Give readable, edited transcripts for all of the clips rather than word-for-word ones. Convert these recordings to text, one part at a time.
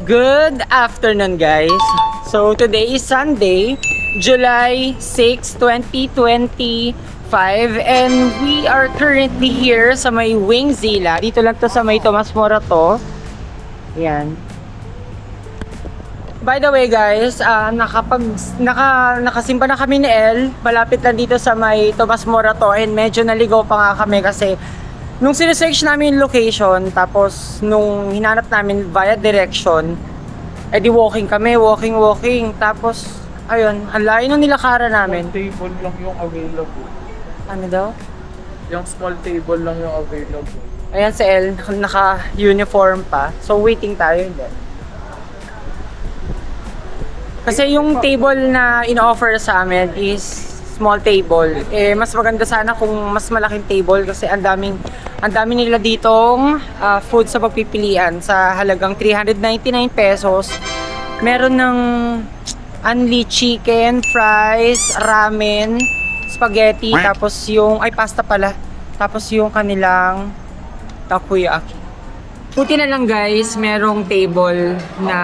Good afternoon, guys. So today is Sunday, July 6, 2025, and we are currently here sa may Wingzilla. Dito lang to sa may Tomas Morato. Yan. By the way, guys, nakasimba na kami ni El. Malapit lang dito sa may Tomas Morato, and medyo naligaw pa nga kami kasi nung sinesearch namin yung location, tapos nung hinanap namin via direction, edi walking kami, walking. Tapos, ayun, ang layo nung nilakaran namin. Table lang yung available. Ano daw? Yung small table lang yung available. Ayan si El, naka-uniform pa. So, waiting tayo din. Kasi yung table na in-offer sa amin is small table. Mas maganda sana kung mas malaking table kasi ang dami nila ditong food sa pagpipilian sa halagang 399 pesos. Meron ng unli chicken, fries, ramen, spaghetti, tapos pasta pala. Tapos yung kanilang takoyaki. Buti na lang, guys, merong table na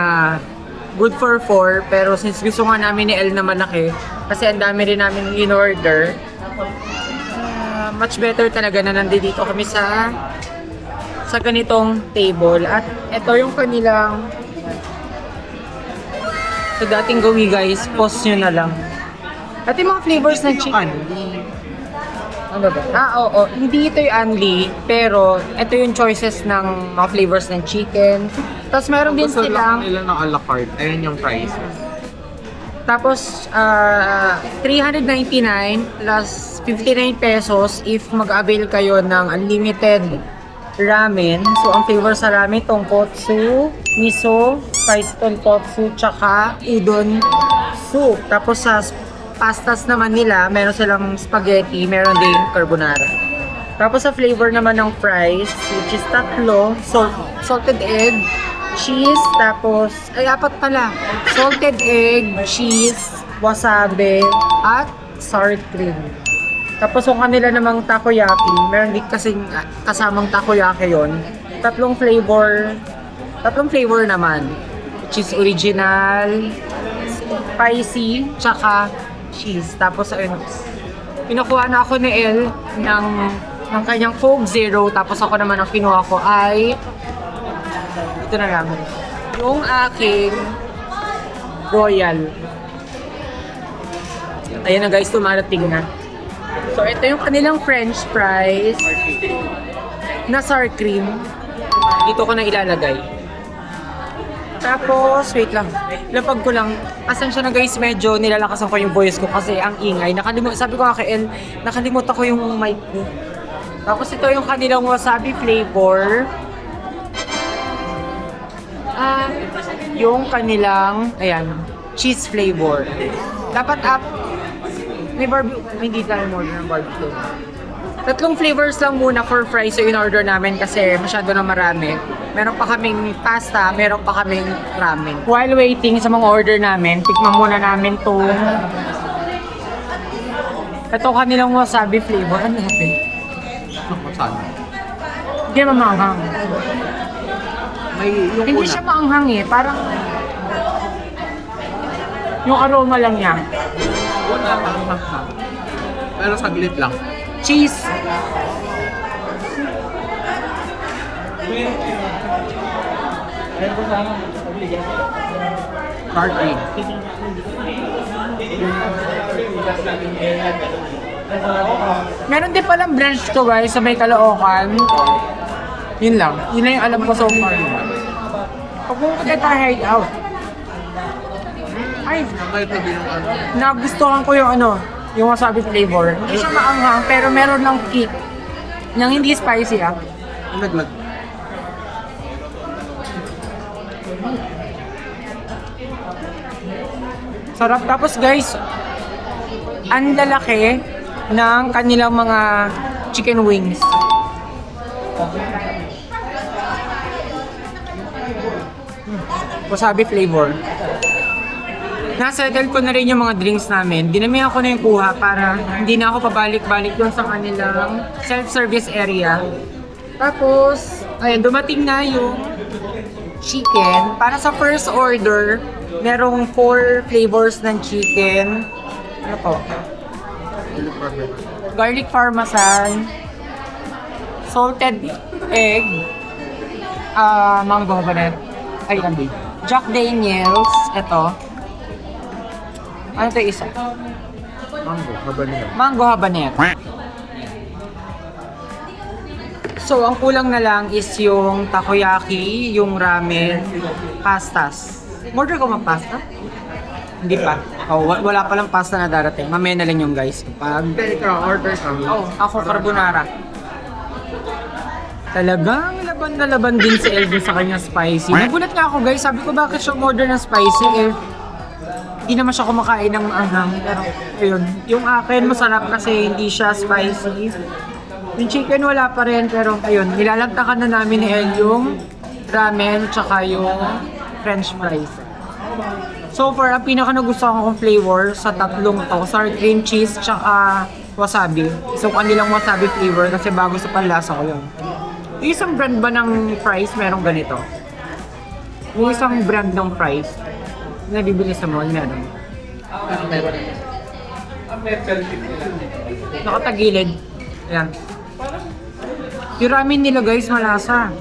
good for 4, pero since gusto nga namin ni El na malaki, kasi ang dami rin namin in-order, much better talaga na nandito kami sa ganitong table. At ito yung kanilang sa dating gawi, guys, post nyo na lang. At yung mga flavors ng chicken. Ano ba? Oo. Hindi ito yung unli, pero ito yung choices ng mga flavors ng chicken. Tapos meron din Gusto silang lang nila ng a la carte. Ayan yung price. Tapos, 399 plus 59 pesos if mag-avail kayo ng unlimited ramen. So, ang flavor sa ramen, tonkotsu, miso, spicy tonkotsu, tsaka udon soup. Tapos, sa pastas naman nila, meron silang spaghetti, meron din carbonara. Tapos, sa flavor naman ng fries, which is tatlo, salted egg, cheese, tapos, apat pala. Salted egg, cheese, wasabi, at sour cream. Tapos yung kanila namang takoyaki, meron din kasing kasamang takoyaki yon. Tatlong flavor naman. Which is original, spicy, tsaka cheese. Tapos ayun, pinukuha na ako ni El ng kanyang Coke Zero, tapos ako naman ang kinuha ko ay ito na lang. Yung aking Royal. Ayan na, guys, tumarating na. So, ito yung kanilang french fries na sour cream. Dito ko na ilalagay. Tapos, wait lang. Lapag ko lang. Asan siya na, guys? Medyo nilalakasan ko yung voice ko kasi ang ingay. Sabi ko nga kay El, nakalimutan ko yung mic ko. Tapos, ito yung kanilang wasabi flavor. Yung kanilang, ayan, cheese flavor. Dapat may barbecue, hindi tayo more ng barbecue. Tatlong flavors lang muna for fries so in-order namin kasi masyado na marami. Meron pa kaming pasta, meron pa kaming ramen. While waiting sa mga order namin, tikman muna namin ito kanilang wasabi flavor. Ano natin? Saan? Hindi naman maanghang. Hindi siya maanghang eh. Parang yung aroma lang niya. Wala lang. Pero saglit lang. Cheese. Sour cream. Meron din palang branch to, guys, sa may Caloocan. Yun lang yung alam ko so far. Pag pumunta tayo hideout, ay, nagustuhan ko yung yung wasabi flavor. Hindi siya maanghang, pero meron lang kick. Nang hindi spicy, Naglag. Sarap. Tapos, guys, ang lalaki ng kanilang mga chicken wings. Wasabi flavor. nasettle ko na rin yung mga drinks namin. Dinamihan ko na yung kuha para hindi na ako pabalik-balik doon sa kanilang self-service area. Tapos, ayun, dumating na yung chicken. Para sa first order, merong 4 flavors ng chicken. Ano to? Garlic parmesan, salted egg, mango habanero. Ay, Jack Daniels. Ito. Ano to isa? Mango, habanero. Mango habanero. So, ang kulang na lang is yung takoyaki, yung ramen, pastas. Order ko mang pasta? Hindi pa. Oh, wala pa lang pasta na darating. Mamaya na lang yung guys. Pag... Hindi, ikaw, order ka. Oh, ako carbonara. Talagang laban na laban din si Elvin sa kanya spicy. Nagulat nga ako guys, sabi ko bakit siya order ng spicy eh. Hindi naman siya kumakain ng anghang. Pero ayun, yung akin masarap kasi hindi siya spicy. Yung chicken wala pa rin pero ayun, nilalagtakan na namin ni El yung ramen tsaka yung french fries. So far, ang pinaka nagustuhan kong flavor sa tatlong to, sour cream cheese tsaka wasabi. So kanilang wasabi flavor kasi bago sa panlasa ko yun. Yung isang brand ba ng fries merong ganito? Yung isang brand ng fries na bibili sa mall meron. Nakatagilid. Ayan. Yung ramen nila guys malasa.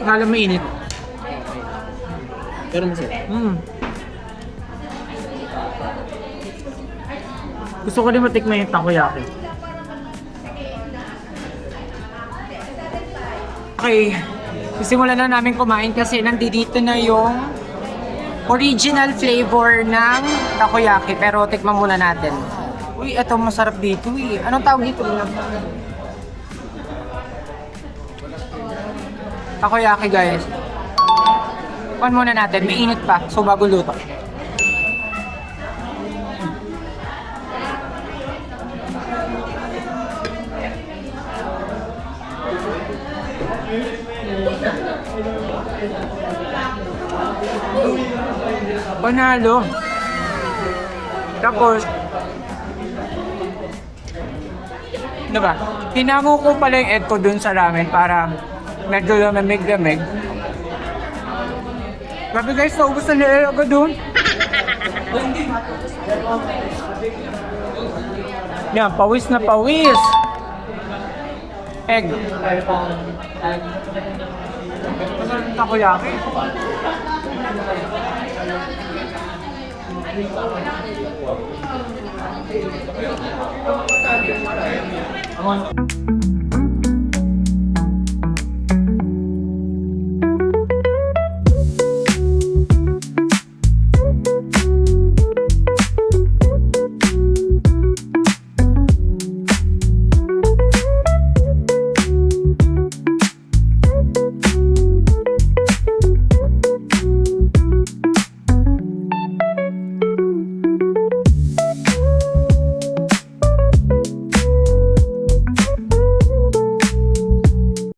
Akala mo init. Pero masarap. Gusto ko din matikman yung takoyaki. Okay, sisimulan na namin kumain kasi nandito na yung original flavor ng takoyaki. Pero tikman muna natin. Uy, eto masarap dito eh. Anong tawag dito? Takoyaki guys. Tikman muna natin, may init pa. So bago luto. Panalo. Tapos, diba? Tinango ko pala yung egg ko dun sa ramen para medyo lamig-lamig. Grabe guys, naubos na nila agad dun. Yan, pawis na pawis. Egg. Masarap yung takoyaki. Come on.